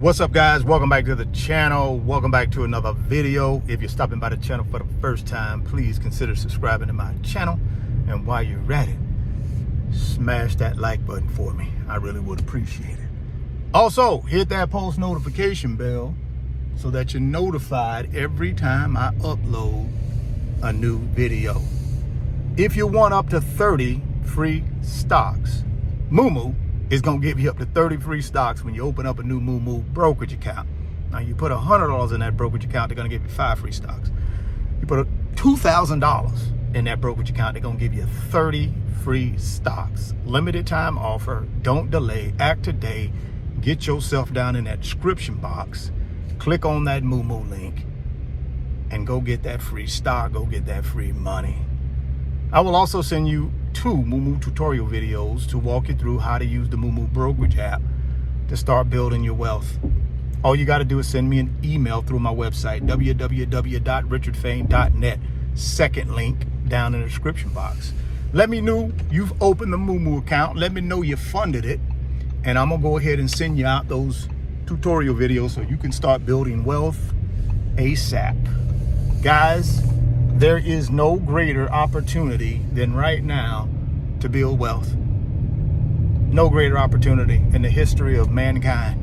What's up, guys? Welcome back to the channel. Welcome back to another video. If you're stopping by the channel for the first time, please consider subscribing to my channel. And while you're at it, smash that like button for me. I really would appreciate it. Also, hit that post notification bell so that you're notified every time I upload a new video. If you want up to 30 free stocks, Moomoo is going to give you up to 30 free stocks when you open up a new Moomoo brokerage account. Now, you put $100 in that brokerage account, they're going to give you 5 free stocks. You put $2,000 in that brokerage account, they're going to give you 30 free stocks. Limited time offer. Don't delay. Act today. Get yourself down in that description box. Click on that Moomoo link and go get that free stock. Go get that free money. I will also send you 2 Moomoo tutorial videos to walk you through how to use the Moomoo brokerage app to start building your wealth. All you got to do is send me an email through my website, www.richardfain.net. Second link down in the description box. Let me know you've opened the Moomoo account. Let me know you funded it. And I'm going to go ahead and send you out those tutorial videos so you can start building wealth ASAP. Guys, there is no greater opportunity than right now to build wealth. No greater opportunity in the history of mankind.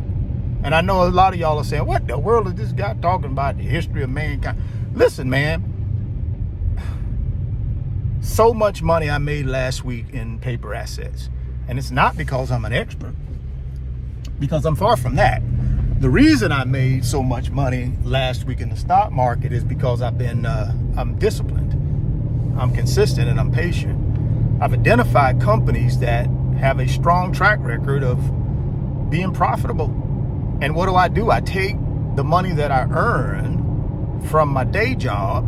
And I know a lot of y'all are saying, what the world is this guy talking about, the history of mankind? Listen, man, so much money I made last week in paper assets. And it's not because I'm an expert, because I'm far from that. The reason I made so much money last week in the stock market is because I'm disciplined, I'm consistent, and I'm patient. I've identified companies that have a strong track record of being profitable. And what do? I take the money that I earn from my day job,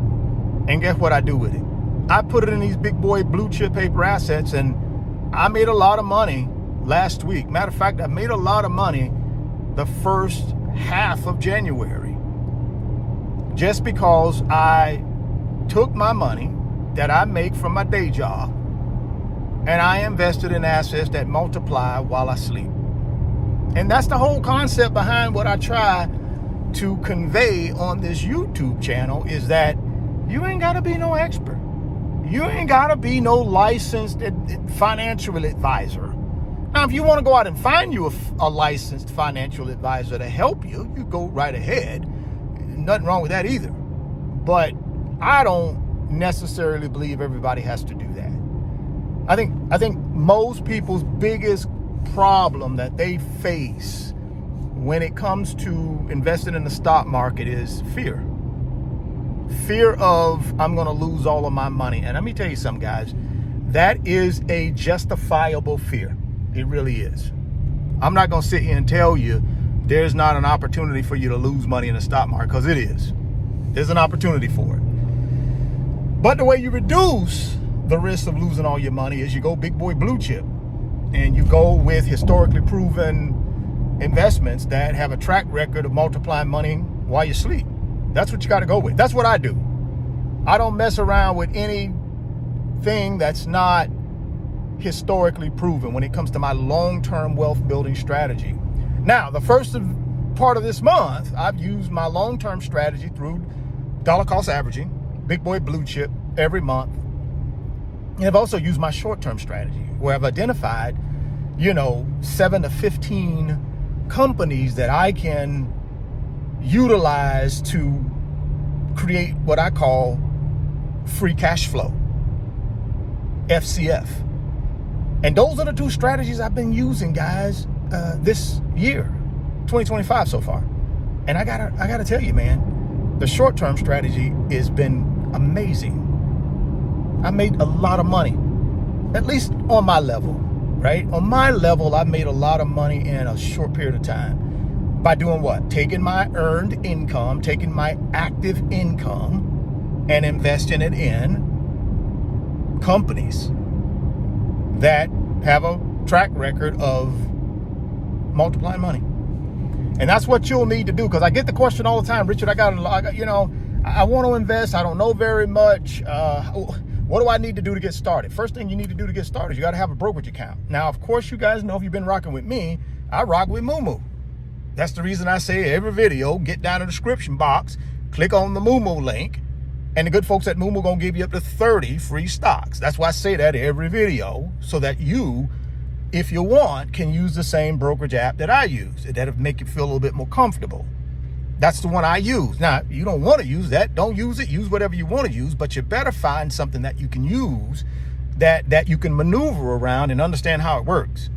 and guess what I do with it? I put it in these big boy blue chip paper assets, and I made a lot of money last week. Matter of fact, I made a lot of money the first half of January, just because I took my money that I make from my day job and I invested in assets that multiply while I sleep. And that's the whole concept behind what I try to convey on this YouTube channel, is that you ain't got to be no expert. You ain't got to be no licensed financial advisor. Now, if you want to go out and find you a licensed financial advisor to help you, you go right ahead. Nothing wrong with that either. But I don't necessarily believe everybody has to do that. I think most people's biggest problem that they face when it comes to investing in the stock market is fear. Fear of, I'm going to lose all of my money. And let me tell you something, guys, that is a justifiable fear. It really is. I'm not going to sit here and tell you there's not an opportunity for you to lose money in the stock market, because it is. There's an opportunity for it. But the way you reduce the risk of losing all your money is you go big boy blue chip, and you go with historically proven investments that have a track record of multiplying money while you sleep. That's what you got to go with. That's what I do. I don't mess around with anything that's not historically proven when it comes to my long-term wealth building strategy. Now, the first part of this month, I've used my long-term strategy through dollar cost averaging, big boy blue chip every month. And I've also used my short-term strategy where I've identified, 7 to 15 companies that I can utilize to create what I call free cash flow, FCF. And those are the 2 strategies I've been using, guys, this year, 2025 so far. And I gotta tell you, man, the short-term strategy has been amazing. I made a lot of money, at least on my level, right? On my level, I made a lot of money in a short period of time by doing what? Taking my earned income, taking my active income, and investing it in companies that have a track record of multiplying money. And that's what you'll need to do, because I get the question all the time, Richard, I want to invest. I don't know very much. What do I need to do to get started? First thing you need to do to get started is you got to have a brokerage account. Now, of course, you guys know, if you've been rocking with me, I rock with Moomoo. That's the reason I say every video, get down in the description box, click on the Moomoo link, and the good folks at Moomoo gonna give you up to 30 free stocks. That's why I say that every video, so that you, if you want, can use the same brokerage app that I use. That'll make you feel a little bit more comfortable. That's the one I use. Now, you don't want to use that, don't use it. Use whatever you want to use, but you better find something that you can use, that you can maneuver around and understand how it works.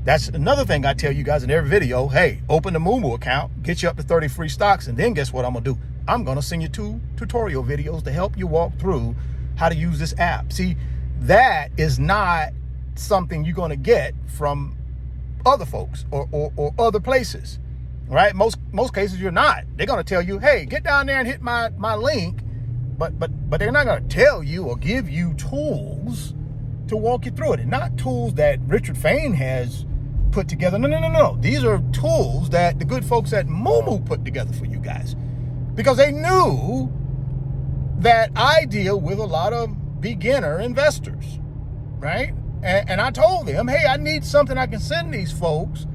That's another thing I tell you guys in every video. Hey, open the Moomoo account, get you up to 30 free stocks, and then guess what I'm gonna do? I'm gonna send you 2 tutorial videos to help you walk through how to use this app. See, that is not something you're gonna get from other folks or other places. Right? Most cases you're not. They're gonna tell you, hey, get down there and hit my link, but they're not gonna tell you or give you tools to walk you through it. And not tools that Richard Fain has put together. No. These are tools that the good folks at Moomoo put together for you guys, because they knew that I deal with a lot of beginner investors, right? And I told them, hey, I need something I can send these folks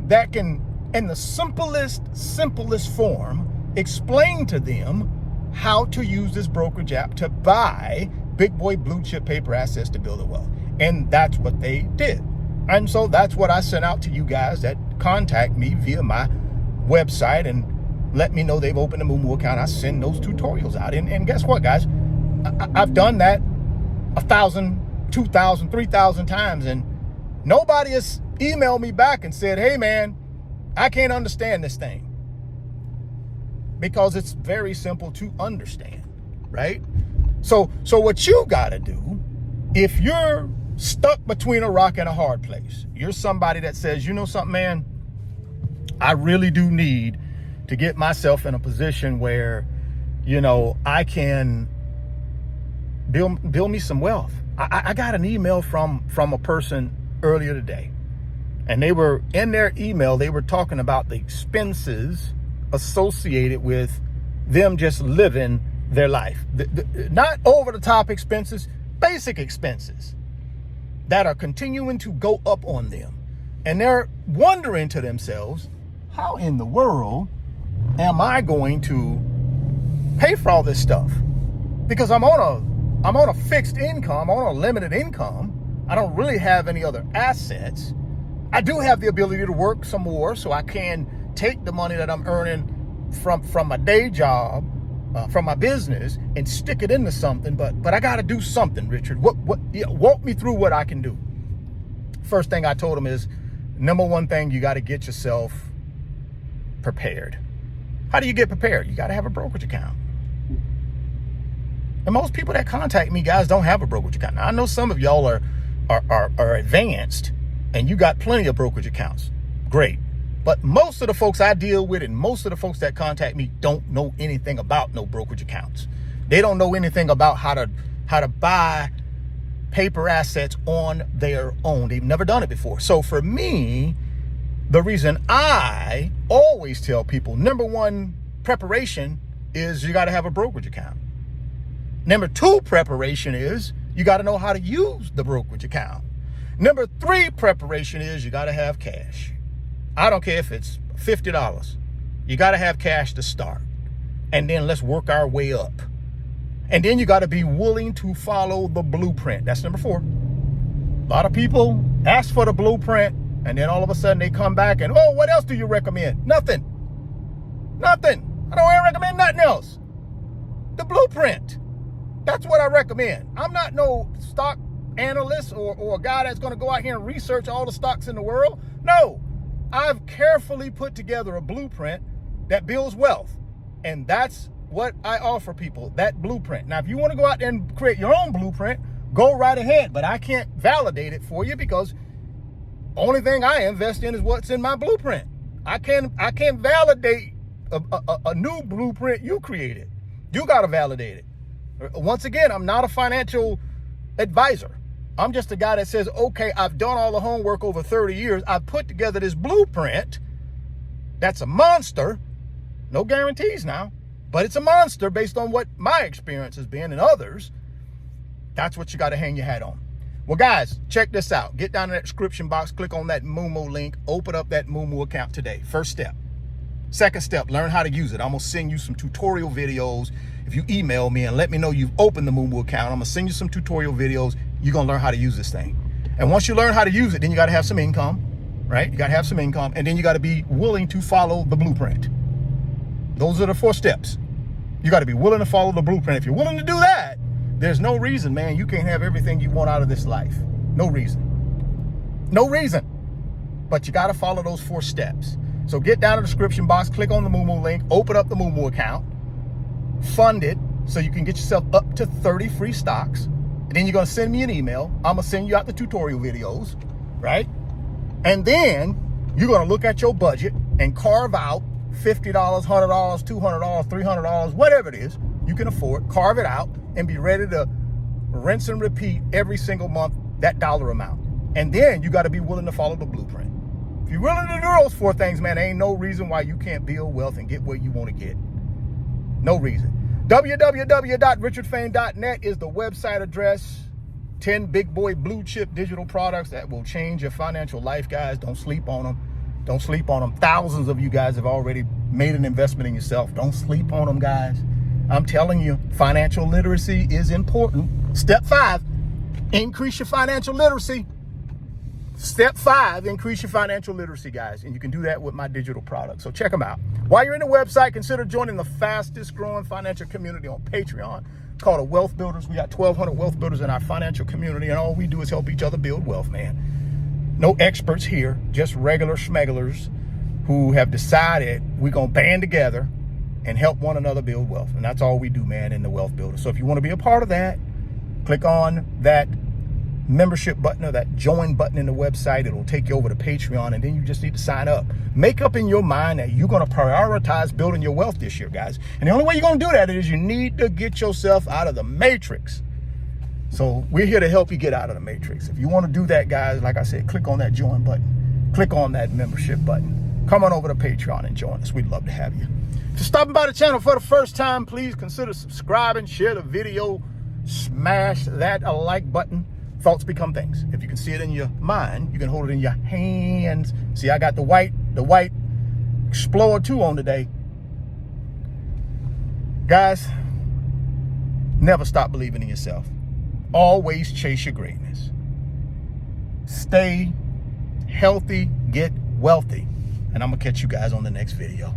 that can, in the simplest form, explain to them how to use this brokerage app to buy big boy blue chip paper assets to build a wealth. And that's what they did. And so that's what I sent out to you guys that contact me via my website and let me know they've opened a Moomoo account. I send those tutorials out. And guess what, guys? I've done that 1,000, 2,000, 3,000 times, and nobody has emailed me back and said, hey man, I can't understand this thing. Because it's very simple to understand, right? So what you gotta do, if you're stuck between a rock and a hard place, you're somebody that says, you know something, man, I really do need to get myself in a position where, you know, I can build me some wealth. I got an email from a person earlier today, and they were in their email, they were talking about the expenses associated with them just living their life. Not over the top expenses, basic expenses that are continuing to go up on them. And they're wondering to themselves, how in the world am I going to pay for all this stuff? Because I'm on a fixed income, I'm on a limited income. I don't really have any other assets. I do have the ability to work some more, so I can take the money that I'm earning from my day job, from my business, and stick it into something. But I got to do something, Richard. Walk me through what I can do. First thing I told him is, number one thing, you got to get yourself prepared. How do you get prepared? You got to have a brokerage account. And most people that contact me, guys, don't have a brokerage account. Now, I know some of y'all are advanced and you got plenty of brokerage accounts. Great. But most of the folks I deal with and most of the folks that contact me don't know anything about no brokerage accounts. They don't know anything about how to buy paper assets on their own. They've never done it before. So for me, the reason I always tell people, number one preparation is you got to have a brokerage account. Number two preparation is you got to know how to use the brokerage account. Number three preparation is you got to have cash. I don't care if it's $50. You got to have cash to start. And then let's work our way up. And then you got to be willing to follow the blueprint. That's number four. A lot of people ask for the blueprint, and then all of a sudden they come back and, oh, what else do you recommend? Nothing. I don't recommend nothing else. The blueprint. That's what I recommend. I'm not no stock analyst or a guy that's going to go out here and research all the stocks in the world. No, I've carefully put together a blueprint that builds wealth. And that's what I offer people, that blueprint. Now, if you want to go out there and create your own blueprint, go right ahead. But I can't validate it for you because only thing I invest in is what's in my blueprint. I can't validate a new blueprint you created. You got to validate it. Once again, I'm not a financial advisor. I'm just a guy that says, okay, I've done all the homework over 30 years. I've put together this blueprint that's a monster. No guarantees now, but it's a monster based on what my experience has been and others. That's what you got to hang your hat on. Well, guys, check this out. Get down in that description box, click on that Moomoo link, open up that Moomoo account today. First step. Second step, learn how to use it. I'm going to send you some tutorial videos. If you email me and let me know you've opened the Moomoo account, I'm going to send you some tutorial videos. You're going to learn how to use this thing. And once you learn how to use it, then you got to have some income, right? You got to have some income. And then you got to be willing to follow the blueprint. Those are the 4 steps. You got to be willing to follow the blueprint. If you're willing to do that, there's no reason, man, you can't have everything you want out of this life. No reason. No reason. But you got to follow those 4 steps. So get down in the description box, click on the Moomoo link, open up the Moomoo account, fund it so you can get yourself up to 30 free stocks. And then you're going to send me an email. I'm going to send you out the tutorial videos, right? And then you're going to look at your budget and carve out $50, $100, $200, $300, whatever it is you can afford. Carve it out and be ready to rinse and repeat every single month that dollar amount. And then you got to be willing to follow the blueprint. If you're willing to do those 4 things, man, there ain't no reason why you can't build wealth and get where you want to get. No reason. www.richardfain.net is the website address. 10 big boy blue chip digital products that will change your financial life, guys. Don't sleep on them. Don't sleep on them. Thousands of you guys have already made an investment in yourself. Don't sleep on them, guys. I'm telling you, financial literacy is important. Step 5, increase your financial literacy. Step 5, increase your financial literacy, guys. And you can do that with my digital products. So check them out. While you're in the website, consider joining the fastest growing financial community on Patreon called the Wealth Builders. We got 1,200 wealth builders in our financial community, and all we do is help each other build wealth, man. No experts here, just regular schmegglers who have decided we're going to band together and help one another build wealth. And that's all we do, man, in the Wealth Builders. So if you want to be a part of that, click on that membership button or that join button in the website. It'll take you over to Patreon, and then you just need to sign up. Make up in your mind that you're going to prioritize building your wealth this year, guys. And the only way you're going to do that is you need to get yourself out of the matrix. So we're here to help you get out of the matrix. If you want to do that, guys, like I said, click on that join button. Click on that membership button. Come on over to Patreon and join us. We'd love to have you. If you're stopping by the channel for the first time, please consider subscribing, share the video, smash that like button. Thoughts become things. If you can see it in your mind, you can hold it in your hands. See, I got the white Explorer 2 on today. Guys, never stop believing in yourself. Always chase your greatness. Stay healthy, get wealthy. And I'm going to catch you guys on the next video.